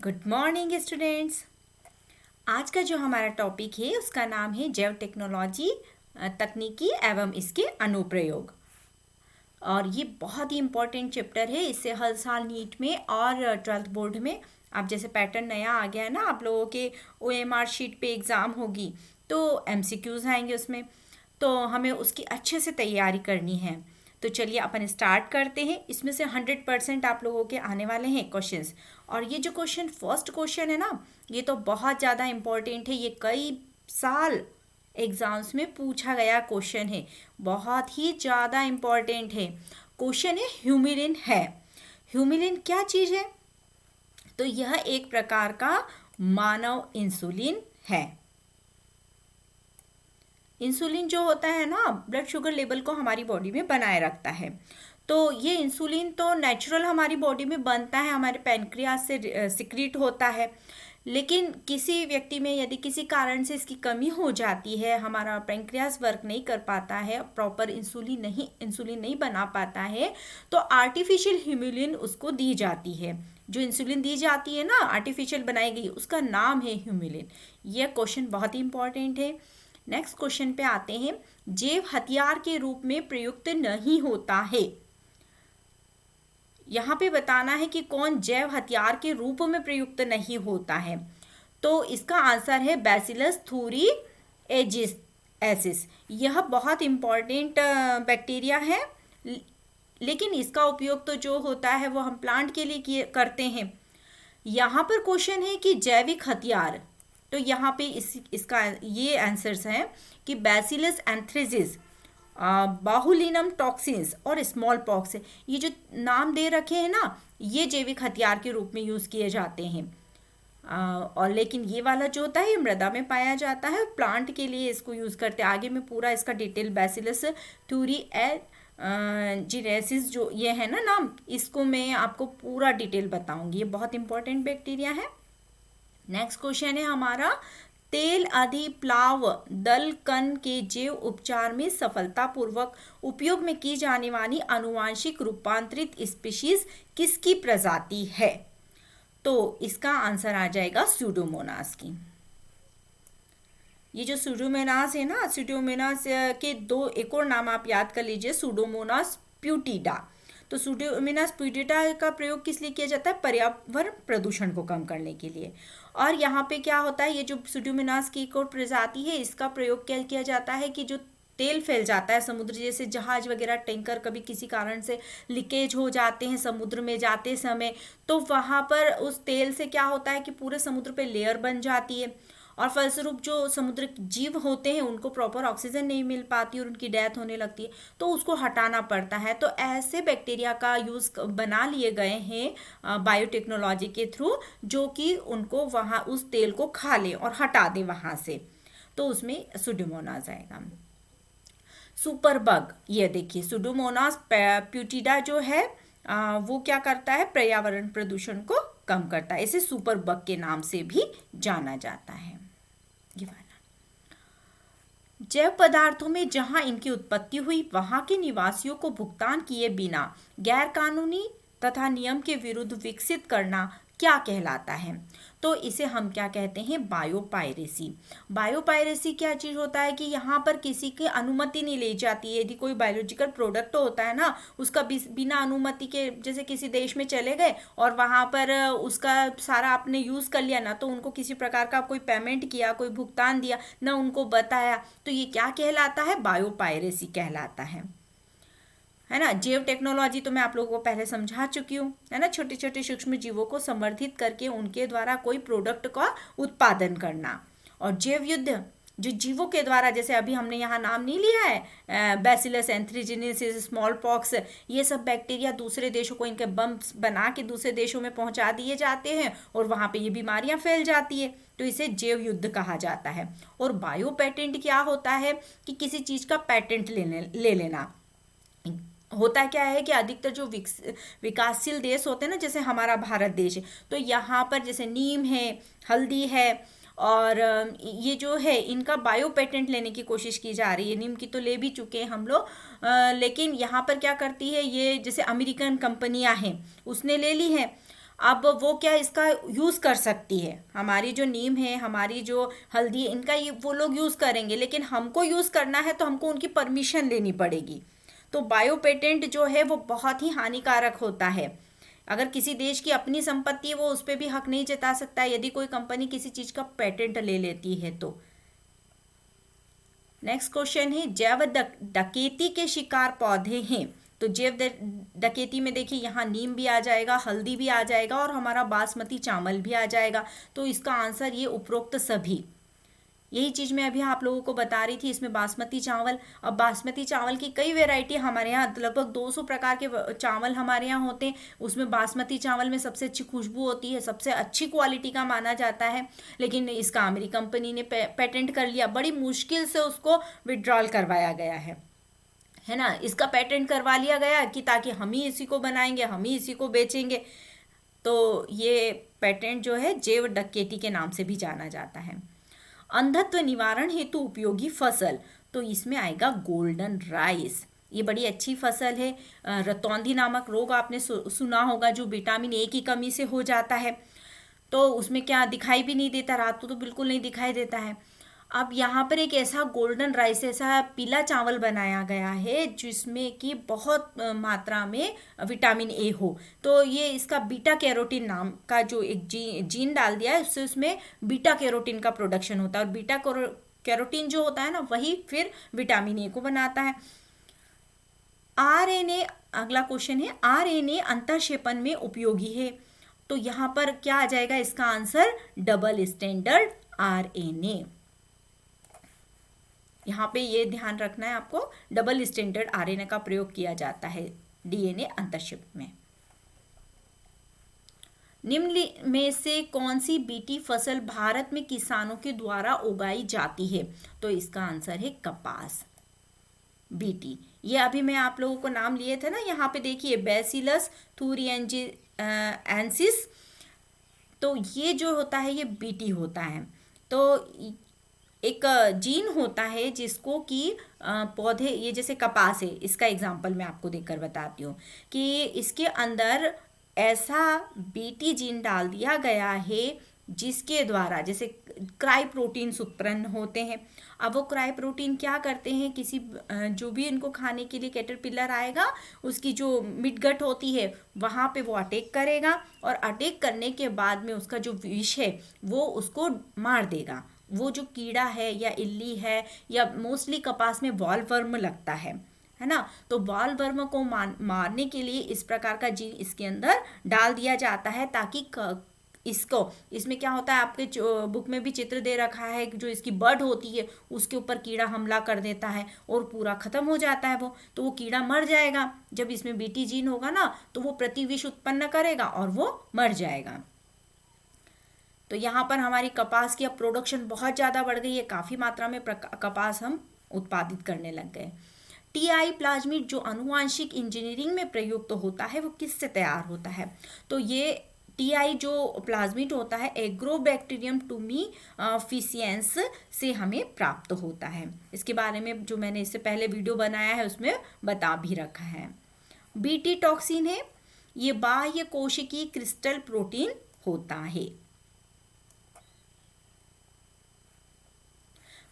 Good morning students. आज का जो हमारा टॉपिक है उसका नाम है जैव टेक्नोलॉजी, तकनीकी एवं इसके अनुप्रयोग। और ये बहुत ही इम्पोर्टेंट चैप्टर है। इससे हर साल नीट में और ट्वेल्थ बोर्ड में आप जैसे पैटर्न नया आ गया है ना, आप लोगों के OMR शीट पे एग्ज़ाम होगी तो MCQs आएंगे उसमें, तो हमें उसकी अच्छे से तैयारी करनी है। तो चलिए अपन स्टार्ट करते हैं। इसमें से 100% आप लोगों के आने वाले हैं क्वेश्चंस। और ये जो फर्स्ट क्वेश्चन है ना, ये तो बहुत ज़्यादा इम्पोर्टेंट है। ये कई साल एग्जाम्स में पूछा गया क्वेश्चन है, बहुत ही ज़्यादा इम्पोर्टेंट है। क्वेश्चन है ह्यूमिलिन है। ह्यूमिलिन क्या चीज़ है? तो यह एक प्रकार का मानव इंसुलिन है। इंसुलिन जो होता है ना, ब्लड शुगर लेवल को हमारी बॉडी में बनाए रखता है। तो ये इंसुलिन तो नेचुरल हमारी बॉडी में बनता है, हमारे पैनक्रियास से सिक्रीट होता है। लेकिन किसी व्यक्ति में यदि किसी कारण से इसकी कमी हो जाती है, हमारा पैनक्रियास वर्क नहीं कर पाता है, प्रॉपर इंसुलिन नहीं बना पाता है, तो आर्टिफिशियल ह्यूमिलिन उसको दी जाती है। जो इंसुलिन दी जाती है ना, आर्टिफिशियल बनाई गई, उसका नाम है ह्यूमिलिन। यह क्वेश्चन बहुत ही इंपॉर्टेंट है। नेक्स्ट क्वेश्चन पे आते हैं। जैव हथियार के रूप में प्रयुक्त नहीं होता है। यहाँ पे बताना है कि कौन जैव हथियार के रूप में प्रयुक्त नहीं होता है। तो इसका आंसर है बैसिलस थूरी एजिस। यह बहुत इंपॉर्टेंट बैक्टीरिया है, लेकिन इसका उपयोग तो जो होता है वो हम प्लांट के लिए करते हैं। यहाँ पर क्वेश्चन है कि जैविक हथियार, तो यहाँ पे इसका ये आंसर्स हैं कि बैसिलस एंथ्रेसिस, बाहुलिनम टॉक्सिन्स और स्मॉल पॉक्स। ये जो नाम दे रखे हैं ना, ये जैविक हथियार के रूप में यूज़ किए जाते हैं। और लेकिन ये वाला जो होता है ये मृदा में पाया जाता है, प्लांट के लिए इसको यूज़ करते हैं। आगे मैं पूरा इसका डिटेल बैसिलस थ्यूरी जिनेसिस जो ये है ना नाम, इसको मैं आपको पूरा डिटेल बताऊंगी। ये बहुत इंपॉर्टेंट बैक्टीरिया है। नेक्स्ट क्वेश्चन है हमारा, तेल अधिप्लाव दल कण के जैव उपचार में सफलतापूर्वक उपयोग में की जाने वाली आनुवांशिक रूपांतरित स्पीशीज किसकी प्रजाति है? तो इसका आंसर आ जाएगा स्यूडोमोनास की। ये जो स्यूडोमोनास है ना, स्यूडोमोनास के दो एक और नाम आप याद कर लीजिए, स्यूडोमोनास प्यूटिडा। तो स्यूडोमोनास प्यूटिडा का प्रयोग किस लिए किया जाता है? पर्यावरण प्रदूषण को कम करने के लिए। और यहाँ पे क्या होता है, ये जो स्यूडोमोनास की एक और प्रजाति है, इसका प्रयोग क्या किया जाता है कि जो तेल फैल जाता है समुद्र, जैसे जहाज वगैरह टैंकर कभी किसी कारण से लीकेज हो जाते हैं समुद्र में जाते समय, तो वहाँ पर उस तेल से क्या होता है कि पूरे समुद्र पे लेयर बन जाती है, और फलस्वरूप जो समुद्र जीव होते हैं उनको प्रॉपर ऑक्सीजन नहीं मिल पाती और उनकी डेथ होने लगती है, तो उसको हटाना पड़ता है। तो ऐसे बैक्टीरिया का यूज़ बना लिए गए हैं बायोटेक्नोलॉजी के थ्रू, जो कि उनको वहाँ उस तेल को खा ले और हटा दे वहाँ से, तो उसमें सुडोमोनास आएगा। सुपर बग, ये देखिए सुडोमोनास प्यूटिडा जो है वो क्या करता है? पर्यावरण प्रदूषण को कम करता है। इसे सुपर बग के नाम से भी जाना जाता है। ये वाला जैव पदार्थों में जहां इनकी उत्पत्ति हुई वहां के निवासियों को भुगतान किए बिना गैर कानूनी तथा नियम के विरुद्ध विकसित करना क्या कहलाता है? तो इसे हम क्या कहते हैं? बायोपायरेसी। बायोपायरेसी क्या चीज़ होता है कि यहाँ पर किसी की अनुमति नहीं ली जाती है। यदि कोई बायोलॉजिकल प्रोडक्ट होता है ना, उसका बिना अनुमति के जैसे किसी देश में चले गए और वहाँ पर उसका सारा आपने यूज़ कर लिया ना, तो उनको किसी प्रकार का कोई पेमेंट किया, कोई भुगतान दिया ना, उनको बताया, तो ये क्या कहलाता है? बायोपायरेसी कहलाता है ना। जैव टेक्नोलॉजी तो मैं आप लोगों को पहले समझा चुकी हूँ, है ना। छोटे छोटे सूक्ष्म जीवों को संवर्धित करके उनके द्वारा कोई प्रोडक्ट का उत्पादन करना। और जैव युद्ध, जो जीवों के द्वारा, जैसे अभी हमने यहाँ नाम नहीं लिया है, बैसिलस एंथ्रेजिनेसिस, स्मॉल पॉक्स, ये सब बैक्टीरिया दूसरे देशों को इनके बम्स बना के दूसरे देशों में पहुँचा दिए जाते हैं और वहाँ पे ये बीमारियाँ फैल जाती है, तो इसे जैव युद्ध कहा जाता है। और बायो पेटेंट क्या होता है कि किसी चीज़ का पेटेंट ले लेना। होता क्या है कि अधिकतर जो विकासशील देश होते हैं ना, जैसे हमारा भारत देश है, तो यहाँ पर जैसे नीम है, हल्दी है, और ये जो है इनका बायो पेटेंट लेने की कोशिश की जा रही है। नीम की तो ले भी चुके हैं हम लोग, लेकिन यहाँ पर क्या करती है ये, जैसे अमेरिकन कंपनियां हैं उसने ले ली है, अब वो क्या इसका यूज़ कर सकती है, हमारी जो नीम है, हमारी जो हल्दी है, इनका ये वो लोग यूज़ करेंगे, लेकिन हमको यूज़ करना है तो हमको उनकी परमिशन लेनी पड़ेगी। तो बायो पेटेंट जो है वो बहुत ही हानिकारक होता है। अगर किसी देश की अपनी संपत्ति है वो उस पर भी हक नहीं जता सकता है यदि कोई कंपनी किसी चीज़ का पेटेंट ले लेती है तो। नेक्स्ट क्वेश्चन है, जैव डकैती के शिकार पौधे हैं। तो जैव डकैती में देखिए यहाँ नीम भी आ जाएगा, हल्दी भी आ जाएगा और हमारा बासमती चावल भी आ जाएगा। तो इसका आंसर ये उपरोक्त सभी। यही चीज़ मैं अभी आप लोगों को बता रही थी, इसमें बासमती चावल। अब बासमती चावल की कई वैरायटी हमारे यहाँ, लगभग 200 प्रकार के चावल हमारे यहाँ होते हैं। उसमें बासमती चावल में सबसे अच्छी खुशबू होती है, सबसे अच्छी क्वालिटी का माना जाता है। लेकिन इसका अमेरिकी कंपनी ने पेटेंट कर लिया, बड़ी मुश्किल से उसको विड्रॉल करवाया गया है ना। इसका पेटेंट करवा लिया गया कि ताकि हम ही इसी को बनाएंगे, हम ही इसी को बेचेंगे। तो ये पेटेंट जो है जैव डकैती के नाम से भी जाना जाता है। अंधत्व निवारण हेतु उपयोगी फसल, तो इसमें आएगा गोल्डन राइस। ये बड़ी अच्छी फसल है। रतौंधी नामक रोग आपने सुना होगा, जो विटामिन ए की कमी से हो जाता है। तो उसमें क्या दिखाई भी नहीं देता, रात को तो बिल्कुल नहीं दिखाई देता है। अब यहाँ पर एक ऐसा गोल्डन राइस, ऐसा पीला चावल बनाया गया है जिसमें कि बहुत मात्रा में विटामिन ए हो। तो ये इसका बीटा कैरोटीन नाम का जो एक जीन डाल दिया है, उससे उसमें बीटा कैरोटीन का प्रोडक्शन होता है। और बीटा कैरोटीन जो होता है ना, वही फिर विटामिन ए को बनाता है। आरएनए, अगला क्वेश्चन है, आरएनए अंतःक्षेपण में उपयोगी है। तो यहाँ पर क्या आ जाएगा इसका आंसर, डबल स्टैंडर्ड आरएनए। यहाँ पे ये ध्यान रखना है आपको, डबल स्टैंडर्ड आरएनए का प्रयोग किया जाता है डीएनए अंतःक्षेपण में। निम्न में से कौन सी बीटी फसल भारत में किसानों के द्वारा उगाई जाती है? तो इसका आंसर है कपास, बीटी। ये अभी मैं आप लोगों को नाम लिए थे ना, यहाँ पे देखिए बैसिलस थूरिएंसिस, तो ये जो होता है ये बीटी होता है। तो एक जीन होता है जिसको कि पौधे, ये जैसे कपास है, इसका एग्जांपल मैं आपको देकर बताती हूँ कि इसके अंदर ऐसा बीटी जीन डाल दिया गया है जिसके द्वारा जैसे क्राई प्रोटीन्स उत्पन्न होते हैं। अब वो क्राई प्रोटीन क्या करते हैं, किसी जो भी इनको खाने के लिए कैटरपिलर आएगा, उसकी जो मिडगट होती है वहाँ पे वो अटैक करेगा, और अटैक करने के बाद में उसका जो विष है वो उसको मार देगा। वो जो कीड़ा है या इल्ली है, या मोस्टली कपास में वॉलवर्म लगता है ना, तो वॉलवर्म को मारने के लिए इस प्रकार का जीन इसके अंदर डाल दिया जाता है, ताकि इसमें क्या होता है, आपके बुक में भी चित्र दे रखा है, जो इसकी बर्ड होती है उसके ऊपर कीड़ा हमला कर देता है और पूरा खत्म हो जाता है वो, तो वो कीड़ा मर जाएगा। जब इसमें बीटी जीन होगा ना, तो वो प्रतिविष उत्पन्न करेगा और वो मर जाएगा। तो यहाँ पर हमारी कपास की अब प्रोडक्शन बहुत ज़्यादा बढ़ गई है, काफ़ी मात्रा में कपास हम उत्पादित करने लग गए। टीआई प्लाज्मिड जो आनुवांशिक इंजीनियरिंग में प्रयुक्त होता है वो किससे तैयार होता है? तो ये टीआई जो प्लाज्मिड होता है एग्रोबैक्टीरियम टूमीफिसिएंस से हमें प्राप्त होता है। इसके बारे में जो मैंने इससे पहले वीडियो बनाया है उसमें बता भी रखा है। बीटी टॉक्सिन है, ये बाह्य कोशिकीय क्रिस्टल प्रोटीन होता है।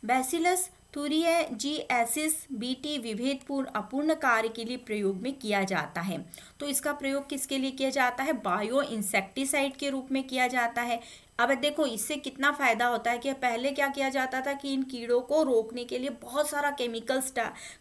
बैसिलस थूरिएंजिएसिस बीटी विभेदपूर्ण अपूर्ण कार्य के लिए प्रयोग में किया जाता है। तो इसका प्रयोग किसके लिए किया जाता है? बायो इंसेक्टिसाइड के रूप में किया जाता है। अब देखो इससे कितना फ़ायदा होता है कि पहले क्या किया जाता था कि इन कीड़ों को रोकने के लिए बहुत सारा केमिकल्स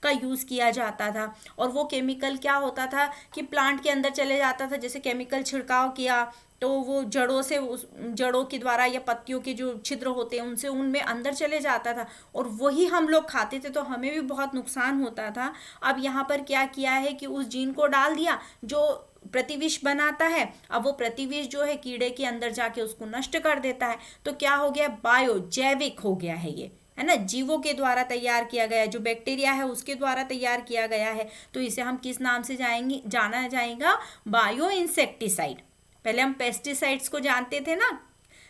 का यूज़ किया जाता था, और वो केमिकल क्या होता था कि प्लांट के अंदर चले जाता था। जैसे केमिकल छिड़काव किया तो वो जड़ों से, उस जड़ों के द्वारा या पत्तियों के जो छिद्र होते हैं उनसे उनमें अंदर चले जाता था, और वही हम लोग खाते थे, तो हमें भी बहुत नुकसान होता था। अब यहाँ पर क्या किया है कि उस जीन को डाल दिया जो प्रतिविष बनाता है। अब वो प्रतिविष जो है कीड़े के अंदर जाके उसको नष्ट कर देता है। तो क्या हो गया, बायो जैविक हो गया है ये, है ना, जीवों के द्वारा तैयार किया गया, जो बैक्टीरिया है उसके द्वारा तैयार किया गया है। तो इसे हम किस नाम से जाना जाएगा? Bio insecticide. पहले हम पेस्टिसाइड्स को जानते थे ना,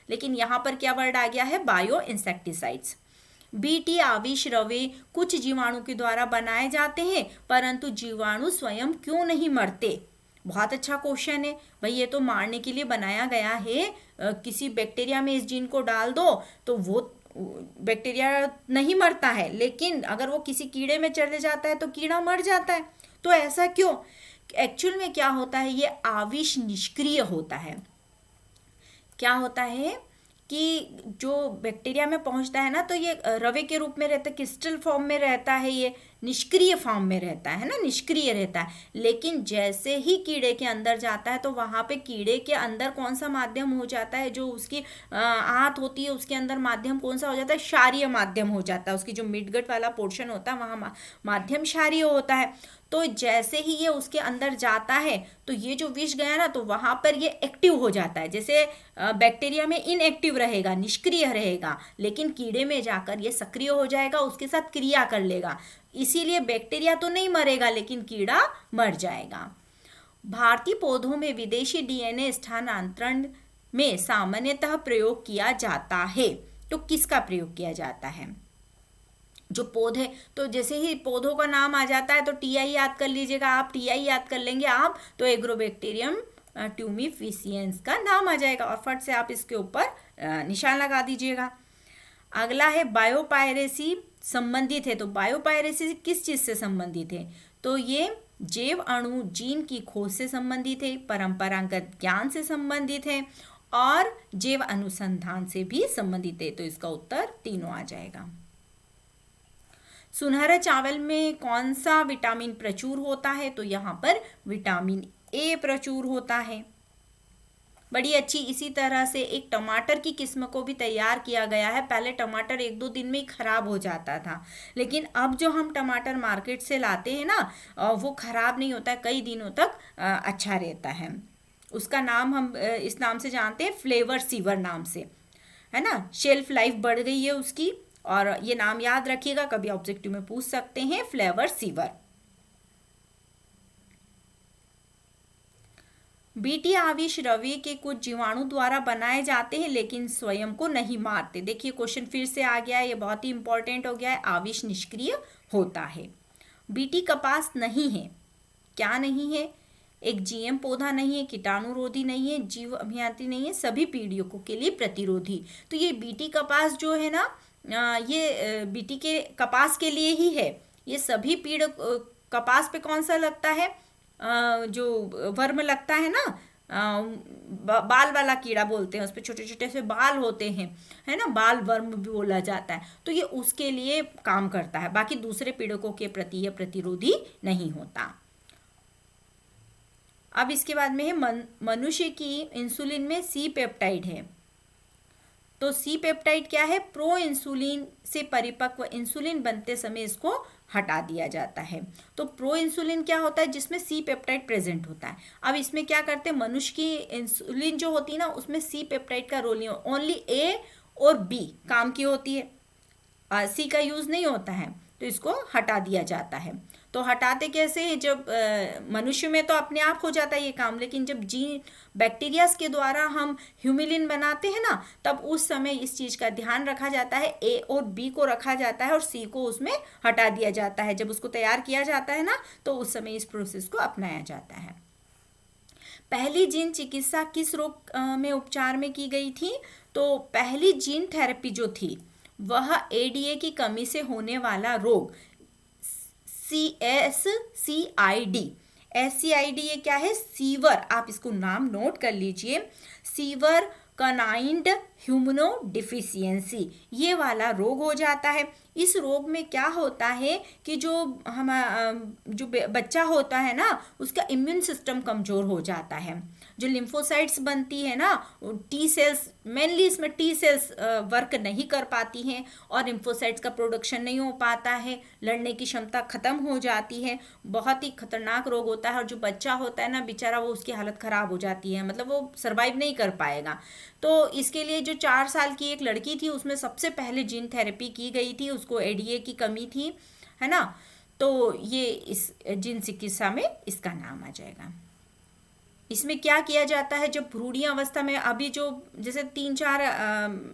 लेकिन यहाँ पर क्या वर्ड आ गया है? Bio insecticides. बीटी आविश्रव्य कुछ जीवाणु के द्वारा बनाए जाते हैं, परंतु जीवाणु स्वयं क्यों नहीं मरते? बहुत अच्छा क्वेश्चन है भाई, ये तो मारने के लिए बनाया गया है। किसी बैक्टीरिया में इस जीन को डाल दो तो वो बैक्टीरिया नहीं मरता है, लेकिन अगर वो किसी कीड़े में चले जाता है तो कीड़ा मर जाता है। तो ऐसा क्यों? एक्चुअल में क्या होता है, ये आविश निष्क्रिय होता है। क्या होता है कि जो बैक्टीरिया में पहुंचता है ना, तो ये रवे के रूप में रहता है, क्रिस्टल फॉर्म में रहता है, ये निष्क्रिय फॉर्म में रहता है ना, निष्क्रिय रहता है। लेकिन जैसे ही कीड़े के अंदर जाता है तो वहाँ पे कीड़े के अंदर कौन सा माध्यम हो जाता है, जो उसकी आंत होती है उसके अंदर माध्यम कौन सा हो जाता है, क्षारीय माध्यम हो जाता है। उसकी जो मिडगट वाला पोर्शन होता है वहाँ माध्यम क्षारीय होता है। तो जैसे ही ये उसके अंदर जाता है तो ये जो विष गया ना, तो वहाँ पर ये एक्टिव हो जाता है। जैसे बैक्टीरिया में इनएक्टिव रहेगा, निष्क्रिय रहेगा, लेकिन कीड़े में जाकर ये सक्रिय हो जाएगा, उसके साथ क्रिया कर लेगा। इसीलिए बैक्टीरिया तो नहीं मरेगा लेकिन कीड़ा मर जाएगा। भारतीय पौधों में विदेशी डीएनए स्थानांतरण में सामान्यतः प्रयोग किया जाता है। तो किसका प्रयोग किया जाता है? जो पौधे, तो जैसे ही पौधों का नाम आ जाता है तो टीआई याद कर लीजिएगा आप, टीआई याद कर लेंगे आप तो एग्रोबैक्टीरियम ट्यूमिफिशियंस का नाम आ जाएगा और फट से आप इसके ऊपर निशान लगा दीजिएगा। अगला है बायोपायरेसी संबंधित है। तो बायोपायरेसी किस चीज़ से संबंधित है? तो ये जैव अणु जीन की खोज से संबंधित है, परंपरागत ज्ञान से संबंधित है और जैव अनुसंधान से भी संबंधित है। तो इसका उत्तर तीनों आ जाएगा। सुनहरे चावल में कौन सा विटामिन प्रचुर होता है? तो यहाँ पर विटामिन ए प्रचुर होता है। बड़ी अच्छी। इसी तरह से एक टमाटर की किस्म को भी तैयार किया गया है। पहले टमाटर 1-2 दिन में ही खराब हो जाता था, लेकिन अब जो हम टमाटर मार्केट से लाते हैं ना, वो खराब नहीं होता है, कई दिनों तक अच्छा रहता है। उसका नाम हम इस नाम से जानते हैं, फ्लेवर सीवर नाम से, है ना। शेल्फ लाइफ बढ़ गई है उसकी, और ये नाम याद रखिएगा, कभी ऑब्जेक्टिव में पूछ सकते हैं, फ्लेवर सीवर। बीटी आविश रवि के कुछ जीवाणु द्वारा बनाए जाते हैं लेकिन स्वयं को नहीं मारते। देखिए क्वेश्चन फिर से आ गया है, ये बहुत ही इंपॉर्टेंट हो गया है। आविश निष्क्रिय होता है। बीटी कपास नहीं है। क्या नहीं है? एक जीएम पौधा नहीं है, कीटाणुरोधी नहीं है, जीव अभियांत्रिकी नहीं है, सभी पीढ़ियों के लिए प्रतिरोधी। तो ये बीटी कपास जो है ना, ये बीटी के कपास के लिए ही है। ये सभी पीड़ कपास पे कौन सा लगता है, जो वर्म लगता है ना, बाल वाला कीड़ा बोलते हैं, उस पर छोटे छोटे से बाल होते हैं, है ना, बाल वर्म भी बोला जाता है। तो ये उसके लिए काम करता है, बाकी दूसरे पीड़कों के प्रति यह प्रतिरोधी नहीं होता। अब इसके बाद में है मनुष्य की इंसुलिन में सी पेप्टाइड है। तो सी पेप्टाइड क्या है? प्रो इंसुलिन से परिपक्व इंसुलिन बनते समय इसको हटा दिया जाता है। तो प्रो इंसुलिन क्या होता है? जिसमें सी पेप्टाइड प्रेजेंट होता है। अब इसमें क्या करते हैं, मनुष्य की इंसुलिन जो होती है ना, उसमें सी पेप्टाइड का रोल नहीं हो, ओनली ए और बी काम की होती है, सी का यूज नहीं होता है, तो इसको हटा दिया जाता है। तो हटाते कैसे? जब मनुष्य में तो अपने आप हो जाता है ये काम, लेकिन जब जीन बैक्टीरियाज के द्वारा हम ह्यूमिलिन बनाते हैं ना, तब उस समय इस चीज़ का ध्यान रखा जाता है, ए और बी को रखा जाता है और सी को उसमें हटा दिया जाता है। जब उसको तैयार किया जाता है ना, तो उस समय इस प्रोसेस को अपनाया जाता है। पहली जीन चिकित्सा किस रोग में उपचार में की गई थी? तो पहली जीन थेरेपी जो थी वह एडीए की कमी से होने वाला रोग SCID। ये क्या है? सीवर। आप इसको नाम नोट कर लीजिए, सीवर कनाइंड ह्यूमनो डिफिशियंसी, ये वाला रोग हो जाता है। इस रोग में क्या होता है कि जो बच्चा होता है ना, उसका इम्यून सिस्टम कमज़ोर हो जाता है। जो लिम्फोसाइट्स बनती है ना, टी सेल्स, मेनली इसमें टी सेल्स वर्क नहीं कर पाती हैं और लिम्फोसाइट्स का प्रोडक्शन नहीं हो पाता है, लड़ने की क्षमता ख़त्म हो जाती है। बहुत ही खतरनाक रोग होता है और जो बच्चा होता है ना बेचारा, वो उसकी हालत ख़राब हो जाती है, मतलब वो सर्वाइव नहीं कर पाएगा। तो इसके लिए जो 4 साल की एक लड़की थी, उसमें सबसे पहले जीन थेरेपी की गई थी, उसको एडीए की कमी थी, है ना। तो ये इस जीन चिकित्सा में इसका नाम आ जाएगा। इसमें क्या किया जाता है, जब भ्रूणीय अवस्था में, अभी जो जैसे 3-4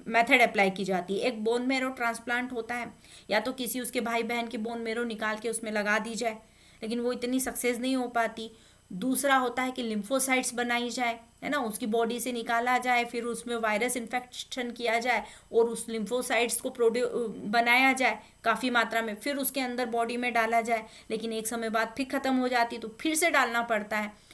मेथड अप्लाई की जाती है। एक बोन मेरो ट्रांसप्लांट होता है, या तो किसी उसके भाई बहन की बोन मेरो निकाल के उसमें लगा दी जाए, लेकिन वो इतनी सक्सेस नहीं हो पाती। दूसरा होता है कि लिम्फोसाइट्स बनाई जाए, है ना, उसकी बॉडी से निकाला जाए, फिर उसमें वायरस इन्फेक्शन किया जाए और उस लिम्फोसाइट्स को बनाया जाए काफ़ी मात्रा में, फिर उसके अंदर बॉडी में डाला जाए, लेकिन एक समय बाद फिर ख़त्म हो जाती है तो फिर से डालना पड़ता है।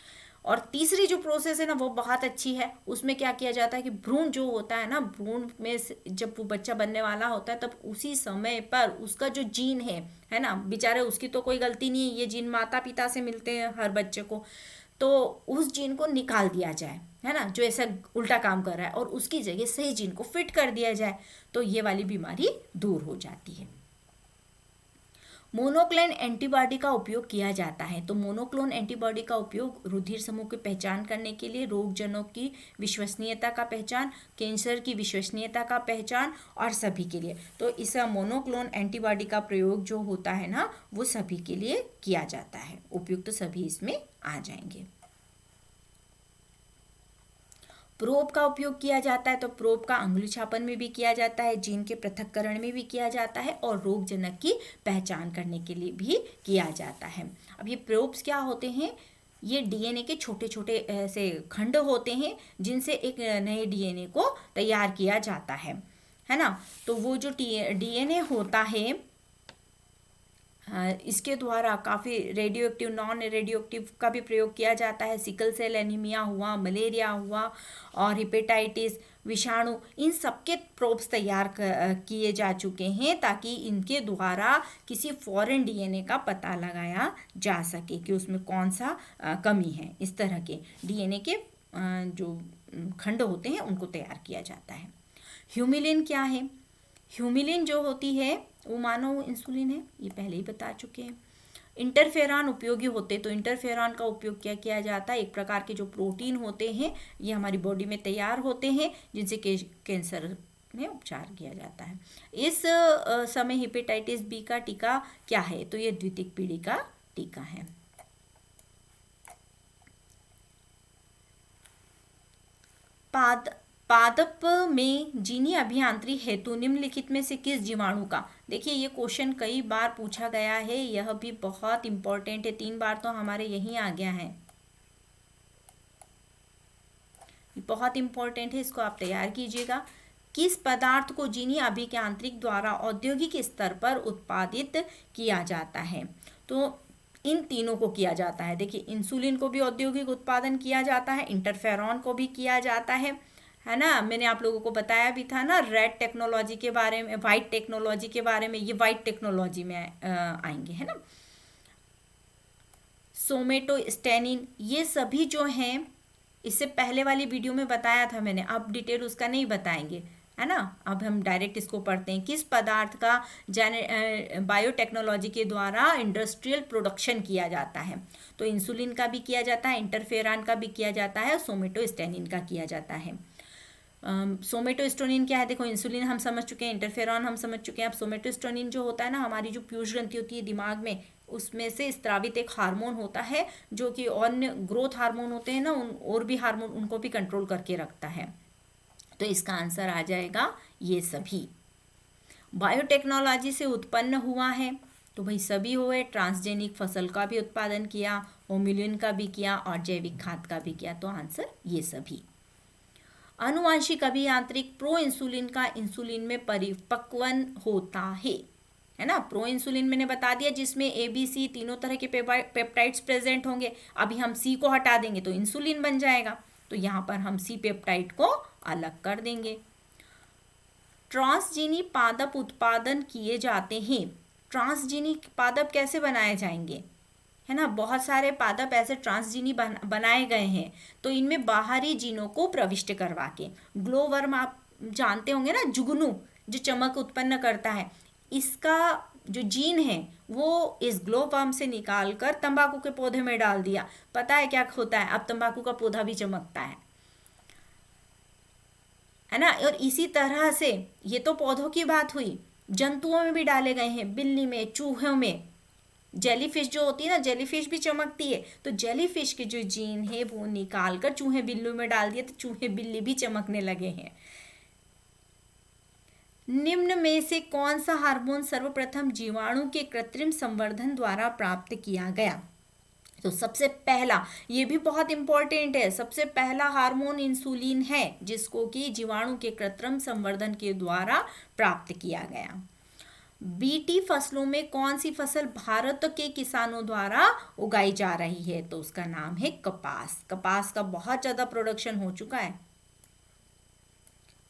और तीसरी जो प्रोसेस है ना वो बहुत अच्छी है, उसमें क्या किया जाता है कि भ्रूण जो होता है ना, भ्रूण में जब वो बच्चा बनने वाला होता है तब उसी समय पर उसका जो जीन है ना, बेचारे उसकी तो कोई गलती नहीं है, ये जीन माता पिता से मिलते हैं हर बच्चे को, तो उस जीन को निकाल दिया जाए, है ना, जो ऐसा उल्टा काम कर रहा है, और उसकी जगह सही जीन को फिट कर दिया जाए, तो ये वाली बीमारी दूर हो जाती है। मोनोक्लोन एंटीबॉडी का उपयोग किया जाता है। तो मोनोक्लोन एंटीबॉडी का उपयोग रुधिर समूह की पहचान करने के लिए, रोगजनों की विश्वसनीयता का पहचान, कैंसर की विश्वसनीयता का पहचान और सभी के लिए। तो इस मोनोक्लोन एंटीबॉडी का प्रयोग जो होता है ना वो सभी के लिए किया जाता है, उपयुक्त तो सभी इसमें आ जाएंगे। प्रोब का उपयोग किया जाता है। तो प्रोब का अंगुली छापन में भी किया जाता है, जीन के पृथक्करण में भी किया जाता है और रोगजनक की पहचान करने के लिए भी किया जाता है। अब ये प्रोब्स क्या होते हैं, ये डीएनए के छोटे छोटे ऐसे खंड होते हैं जिनसे एक नए डीएनए को तैयार किया जाता है ना। तो वो जो डीएनए होता है इसके द्वारा काफ़ी radio active, non radio active का भी प्रयोग किया जाता है। सिकल सेल एनीमिया हुआ, मलेरिया हुआ और हेपेटाइटिस, विषाणु, इन सबके प्रोब्स तैयार किए जा चुके हैं ताकि इनके द्वारा किसी फॉरेन डीएनए का पता लगाया जा सके कि उसमें कौन सा कमी है। इस तरह के डीएनए के जो खंड होते हैं उनको तैयार किया जाता है। ह्यूमिलिन क्या है? ह्यूमिलिन जो होती है वो मानव इंसुलिन है, ये पहले ही बता चुके हैं। इंटरफेरॉन उपयोगी होते, तो इंटरफेरॉन का उपयोग क्या किया जाता है, एक प्रकार के जो प्रोटीन होते हैं ये हमारी बॉडी में तैयार होते हैं जिनसे कैंसर में उपचार किया जाता है। इस समय हेपेटाइटिस बी का टीका क्या है, तो ये द्वितीयक पीढ़ी का टीका है। पादप में जीनी अभियांत्रिकी हेतु निम्नलिखित में से किस जीवाणु का, देखिए ये क्वेश्चन कई बार पूछा गया है, यह भी बहुत इंपॉर्टेंट है, 3 बार तो हमारे यहीं आ गया है, बहुत इंपॉर्टेंट है, इसको आप तैयार कीजिएगा। किस पदार्थ को जीनी अभियांत्रिकी द्वारा औद्योगिक स्तर पर उत्पादित किया जाता है, तो इन तीनों को किया जाता है। देखिए इंसुलिन को भी औद्योगिक उत्पादन किया जाता है, इंटरफेरॉन को भी किया जाता है ना। मैंने आप लोगों को बताया भी था ना रेड टेक्नोलॉजी के बारे में, वाइट टेक्नोलॉजी के बारे में, ये वाइट टेक्नोलॉजी में आएंगे, है ना। सोमेटोस्टेनिन, ये सभी जो हैं इससे पहले वाली वीडियो में बताया था मैंने, अब डिटेल उसका नहीं बताएंगे, है ना। अब हम डायरेक्ट इसको पढ़ते हैं। किस पदार्थ का बायोटेक्नोलॉजी के द्वारा इंडस्ट्रियल प्रोडक्शन किया जाता है, तो इंसुलिन का भी किया जाता है, इंटरफेरॉन का भी किया जाता है, सोमेटोस्टेनिन का किया जाता है। सोमेटोस्टेनिन क्या है, देखो इंसुलिन हम समझ चुके हैं, इंटरफेरॉन हम समझ चुके हैं। अब सोमेटोस्टेनिन जो होता है ना, हमारी जो पीयूष ग्रंथि होती है दिमाग में, उसमें से स्त्रावित एक हार्मोन होता है जो कि अन्य ग्रोथ हार्मोन होते हैं ना, और भी हार्मोन उनको भी कंट्रोल करके रखता है। तो इसका आंसर आ जाएगा ये सभी। बायोटेक्नोलॉजी से उत्पन्न हुआ है, तो भाई सभी हुए, ट्रांसजेनिक फसल का भी उत्पादन किया, होम्युलिन का भी किया और जैविक खाद का भी किया, तो आंसर ये सभी। अनुवांशिक अभियांत्रिक प्रो इंसुलिन का इंसुलिन में परिपक्वन होता है ना। प्रो इंसुलिन मैंने बता दिया जिसमें ए बी सी तीनों तरह के पेप्टाइड्स प्रेजेंट होंगे। अभी हम सी को हटा देंगे तो इंसुलिन बन जाएगा, तो यहाँ पर हम सी पेप्टाइड को अलग कर देंगे। ट्रांसजीनी पादप उत्पादन किए जाते हैं। ट्रांसजीनी पादप कैसे बनाए जाएंगे, है ना, बहुत सारे पादप ऐसे ट्रांसजीनी बनाए गए हैं, तो इनमें बाहरी जीनों को प्रविष्ट करवा के, ग्लोवर्म आप जानते होंगे ना, जुगनू जो चमक उत्पन्न करता है, इसका जो जीन है वो इस ग्लोवर्म से निकालकर तंबाकू के पौधे में डाल दिया, पता है क्या होता है, अब तंबाकू का पौधा भी चमकता है ना। और इसी तरह से ये तो पौधों की बात हुई, जंतुओं में भी डाले गए हैं, बिल्ली में, चूहों में, जेलीफिश जो होती है ना, जेलीफिश भी चमकती है, तो जेलीफिश के जो जीन है वो निकाल कर चूहे बिल्ली में डाल दिए, तो चूहे बिल्ली भी चमकने लगे हैं। निम्न में से कौन सा हार्मोन सर्वप्रथम जीवाणु के कृत्रिम संवर्धन द्वारा प्राप्त किया गया, तो सबसे पहला, ये भी बहुत इंपॉर्टेंट है, सबसे पहला हार्मोन इंसुलिन है जिसको कि जीवाणु के कृत्रिम संवर्धन के द्वारा प्राप्त किया गया। बीटी फसलों में कौन सी फसल भारत के किसानों द्वारा उगाई जा रही है? तो उसका नाम है कपास। कपास का बहुत ज्यादा प्रोडक्शन हो चुका है।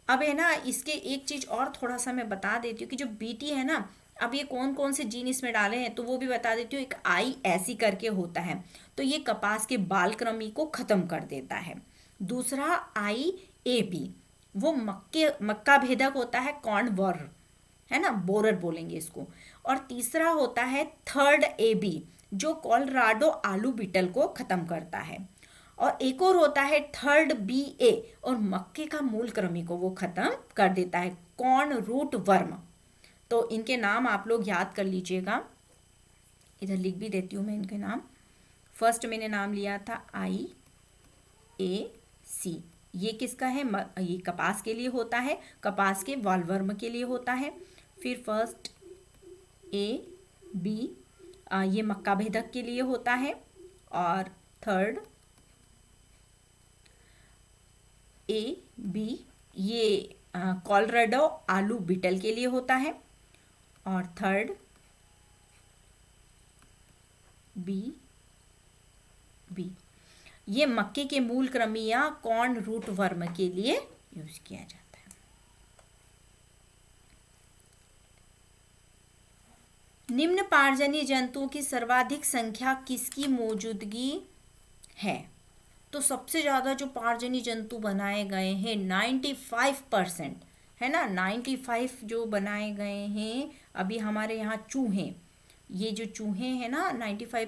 अब है ना, इसके एक चीज और थोड़ा सा मैं बता देती हूँ कि जो बीटी है ना, अब ये कौन कौन से जीन इसमें डाले हैं तो वो भी बता देती हूँ। एक आई ऐसी करके होता है, तो ये कपास के बाल कृमि को खत्म कर देता है। दूसरा आई ए बी, वो मक्का भेदक होता है, कॉर्न वर्म है ना, बोरर बोलेंगे इसको। और तीसरा होता है थर्ड ए बी, जो कोलोराडो आलू बीटल को खत्म करता है। और एक और होता है थर्ड बी ए, और मक्के का मूल कृमि को वो खत्म कर देता है, कॉर्न रूट वर्म। तो इनके नाम आप लोग याद कर लीजिएगा, इधर लिख भी देती हूँ मैं इनके नाम। फर्स्ट मैंने नाम लिया था आई ए सी, ये किसका है? ये कपास के लिए होता है, कपास के वॉलवर्म के लिए होता है। फिर फर्स्ट ए बी, ये मक्का भेदक के लिए होता है। और थर्ड ए बी, ये कोलोराडो आलू बीटल के लिए होता है। और थर्ड बी बी, ये मक्के के मूल कृमि या कॉर्न रूट वर्म के लिए यूज किया जाता है। निम्न पारजनी जंतुओं की सर्वाधिक संख्या किसकी मौजूदगी है? तो सबसे ज्यादा जो पारजनी जंतु बनाए गए हैं 95% है ना, 95 जो बनाए गए हैं अभी हमारे यहाँ चूहे, ये जो चूहे हैं ना 95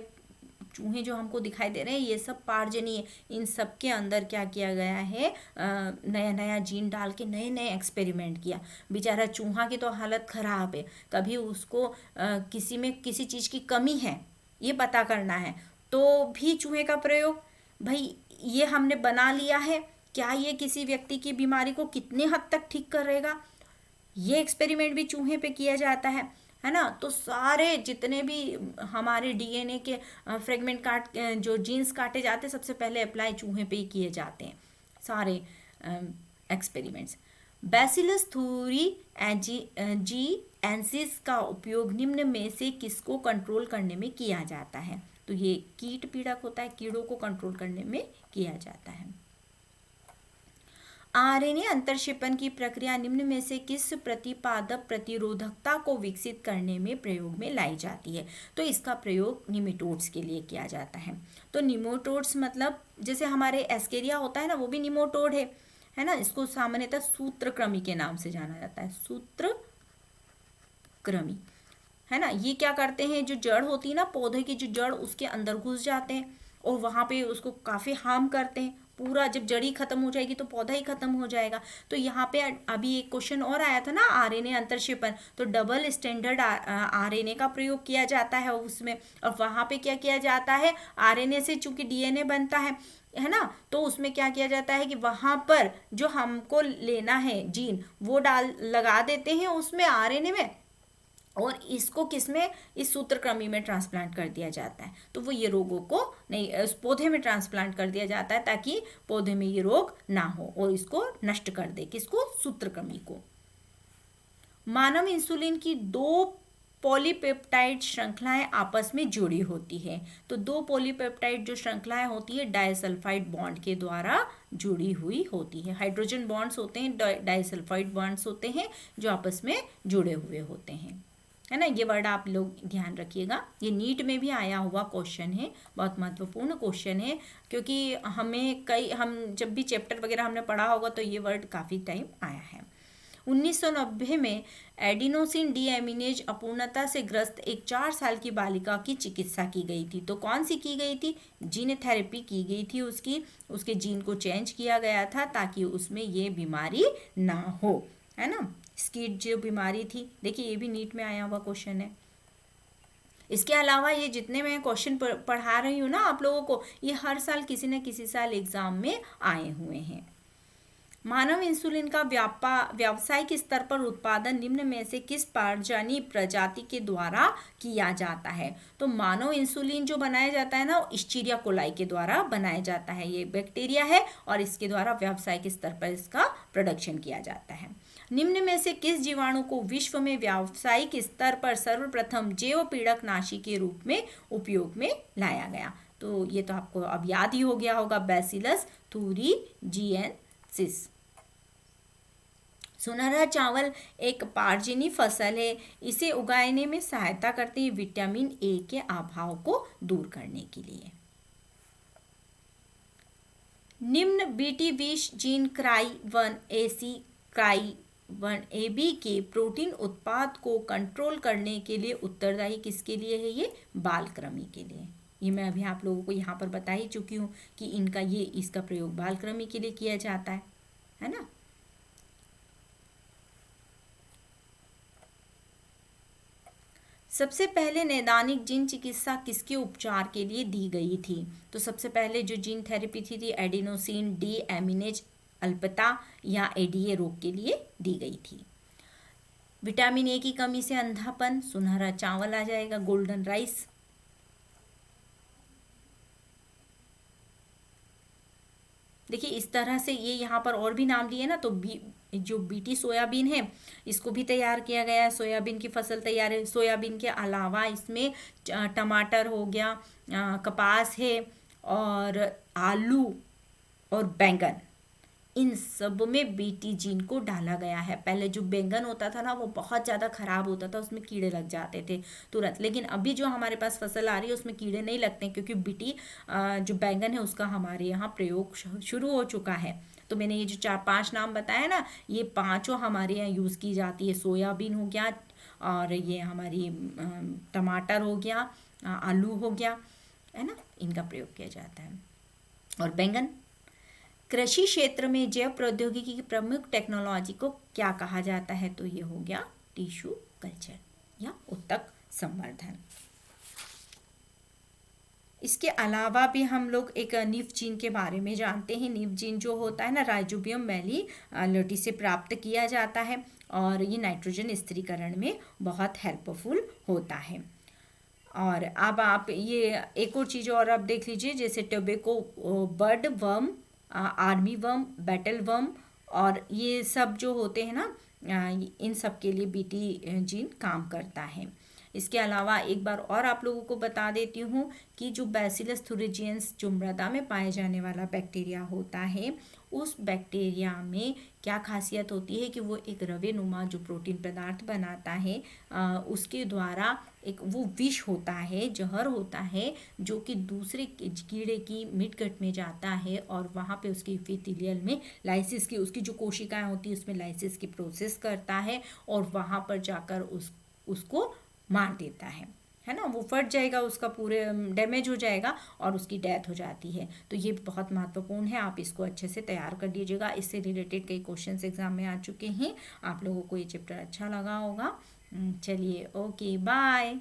चूहे जो हमको दिखाई दे रहे हैं, ये सब पारजनी है। इन सब के अंदर क्या किया गया है, नया नया जीन डाल के नए नए एक्सपेरिमेंट किया। बेचारा चूहा की तो हालत खराब है, कभी उसको किसी में किसी चीज की कमी है ये पता करना है तो भी चूहे का प्रयोग, भाई ये हमने बना लिया है, क्या ये किसी व्यक्ति की बीमारी को कितने हद तक ठीक करेगा, ये एक्सपेरिमेंट भी चूहे पे किया जाता है ना। तो सारे जितने भी हमारे डीएनए के फ्रेगमेंट जो जीन्स काटे जाते हैं सबसे पहले अप्लाई चूहे पे ही किए जाते हैं सारे एक्सपेरिमेंट्स। बैसिलस थूरी जी एंसिस का उपयोग निम्न में से किसको कंट्रोल करने में किया जाता है? तो ये कीट पीड़क होता है, कीड़ों को कंट्रोल करने में किया जाता है। आरएनए अंतरक्षेपण की प्रक्रिया निम्न में से किस प्रतिपादक प्रतिरोधकता को विकसित करने में प्रयोग में लाई जाती है? तो इसका प्रयोग निमेटोड्स के लिए किया जाता है। तो निमेटोड्स मतलब जैसे हमारे एस्केरिया होता है ना, वो भी निमेटोड है ना। इसको सामान्यतः सूत्रकृमि के नाम से जाना जाता है, सूत्रकृमि है ना। ये क्या करते हैं, जो जड़ होती है ना पौधे की, जो जड़ उसके अंदर घुस जाते हैं और वहां पे उसको काफी हार्म करते हैं। पूरा जब जड़ी खत्म हो जाएगी तो पौधा ही खत्म हो जाएगा। तो यहाँ पे अभी एक क्वेश्चन और आया था ना, आरएनए अंतरक्षेपण, तो डबल स्टैंडर्ड आरएनए का प्रयोग किया जाता है उसमें। और वहां पे क्या किया जाता है, आरएनए से चूंकि डीएनए बनता है ना, तो उसमें क्या किया जाता है कि वहां पर जो हमको लेना है जीन वो लगा देते हैं उसमें आरएनए में, और इसको किसमें, इस सूत्रकृमि में ट्रांसप्लांट कर दिया जाता है। तो वो ये रोगों को नहीं, उस पौधे में ट्रांसप्लांट कर दिया जाता है ताकि पौधे में ये रोग ना हो और इसको नष्ट कर दे, किसको, सूत्रकृमि को। मानव इंसुलिन की दो पॉलीपेप्टाइड श्रृंखलाएं आपस में जुड़ी होती है। तो दो पॉलीपेप्टाइड जो श्रृंखलाएं होती है डाइसल्फाइड बॉन्ड के द्वारा जुड़ी हुई होती है। हाइड्रोजन बॉन्ड्स होते हैं, डाइसल्फाइड बॉन्ड्स होते हैं जो आपस में जुड़े हुए होते हैं, है ना। ये वर्ड आप लोग ध्यान रखिएगा, ये नीट में भी आया हुआ क्वेश्चन है, बहुत महत्वपूर्ण क्वेश्चन है, क्योंकि हम जब भी चैप्टर वगैरह हमने पढ़ा होगा तो ये वर्ड काफ़ी टाइम आया है। 1990 में एडिनोसिन डीएमिनेज अपूर्णता से ग्रस्त एक 4 साल की बालिका की चिकित्सा की गई थी। तो कौन सी की गई थी, जीन थेरेपी की गई थी, उसके जीन को चेंज किया गया था ताकि उसमें ये बीमारी ना हो, है ना। स्किड जो बीमारी थी, देखिए ये भी नीट में आया हुआ क्वेश्चन है। इसके अलावा ये जितने मैं क्वेश्चन पढ़ा रही हूँ ना आप लोगों को, ये हर साल किसी न किसी साल एग्जाम में आए हुए हैं। मानव इंसुलिन का व्यावसायिक स्तर पर उत्पादन निम्न में से किस पारजानी प्रजाति के द्वारा किया जाता है? तो मानव इंसुलिन जो बनाया जाता है ना, इस्चीरिया कोलाई के द्वारा बनाया जाता है। ये बैक्टीरिया है और इसके द्वारा व्यावसायिक स्तर पर इसका प्रोडक्शन किया जाता है। निम्न में से किस जीवाणु को विश्व में व्यावसायिक स्तर पर सर्वप्रथम जैव पीड़कनाशी के रूप में उपयोग में लाया गया? तो ये तो आपको अब याद ही हो गया होगा, बैसिलस thuringiensis। सुनहरा चावल एक पार्जिनी फसल है। इसे उगाने में सहायता करती है विटामिन ए के अभाव को दूर करने के लिए। निम्न बीटी20 जीन क्राई1AC क्राई1AB के प्रोटीन उत्पाद को कंट्रोल करने के लिए उत्तरदायी किसके लिए है? ये बालकृमि के लिए। ये मैं अभी आप लोगों को यहाँ पर बता ही चुकी हूँ कि इसका प्रयोग बालकृमि के लिए किया जाता है ना। सबसे पहले नैदानिक जीन चिकित्सा किसके उपचार के लिए दी गई थी? तो सबसे पहले जो जीन थेरेपी थी एडिनोसिन डी एमिनेज अल्पता या एडीए रोग के लिए दी गई थी। विटामिन ए की कमी से अंधापन, सुनहरा चावल आ जाएगा, गोल्डन राइस। देखिए इस तरह से ये यहाँ पर और भी नाम दिए ना, तो जो बीटी सोयाबीन है इसको भी तैयार किया गया है। सोयाबीन की फसल तैयार है। सोयाबीन के अलावा इसमें टमाटर हो गया, कपास है और आलू और बैंगन, इन सब में बीटी जीन को डाला गया है। पहले जो बैंगन होता था ना वो बहुत ज़्यादा खराब होता था, उसमें कीड़े लग जाते थे तुरंत, लेकिन अभी जो हमारे पास फसल आ रही है उसमें कीड़े नहीं लगते क्योंकि बीटी जो बैंगन है उसका हमारे यहाँ प्रयोग शुरू हो चुका है। तो मैंने ये जो 4-5 नाम बताया ना, ये पांचों हमारे यहाँ यूज़ की जाती है। सोयाबीन हो गया और ये हमारी टमाटर हो गया, आलू हो गया, है ना, इनका प्रयोग किया जाता है। और बैंगन। कृषि क्षेत्र में जैव प्रौद्योगिकी की प्रमुख टेक्नोलॉजी को क्या कहा जाता है? तो ये हो गया टिश्यू कल्चर या उत्तक संवर्धन। इसके अलावा भी हम लोग एक निफ जीन के बारे में जानते हैं। निफ जीन जो होता है ना, राइजोबियम मेलिलोटी से प्राप्त किया जाता है और ये नाइट्रोजन स्थिरीकरण में बहुत हेल्पफुल होता है। और अब आप ये एक और चीज़ और आप देख लीजिए, जैसे tobacco bird worm, army worm, battle worm और ये सब जो होते हैं ना, इन सब के लिए बीटी जीन काम करता है। इसके अलावा एक बार और आप लोगों को बता देती हूँ कि जो बैसिलस thuringiensis जो मृदा में पाए जाने वाला बैक्टीरिया होता है, उस बैक्टीरिया में क्या खासियत होती है कि वो एक रवे नुमा जो प्रोटीन पदार्थ बनाता है, उसके द्वारा एक वो विष होता है, जहर होता है, जो कि दूसरे कीड़े की मिडगट में जाता है और वहाँ पे उसके एपिथेलियल में लाइसिस की, उसकी जो कोशिकाएं होती है उसमें लाइसिस की प्रोसेस करता है और वहाँ पर जाकर उसको मार देता है ना। वो फट जाएगा, उसका पूरे डैमेज हो जाएगा और उसकी डेथ हो जाती है। तो ये बहुत महत्वपूर्ण है, आप इसको अच्छे से तैयार कर लीजिएगा। इससे रिलेटेड कई क्वेश्चंस एग्जाम में आ चुके हैं। आप लोगों को ये चैप्टर अच्छा लगा होगा। चलिए, ओके, बाय।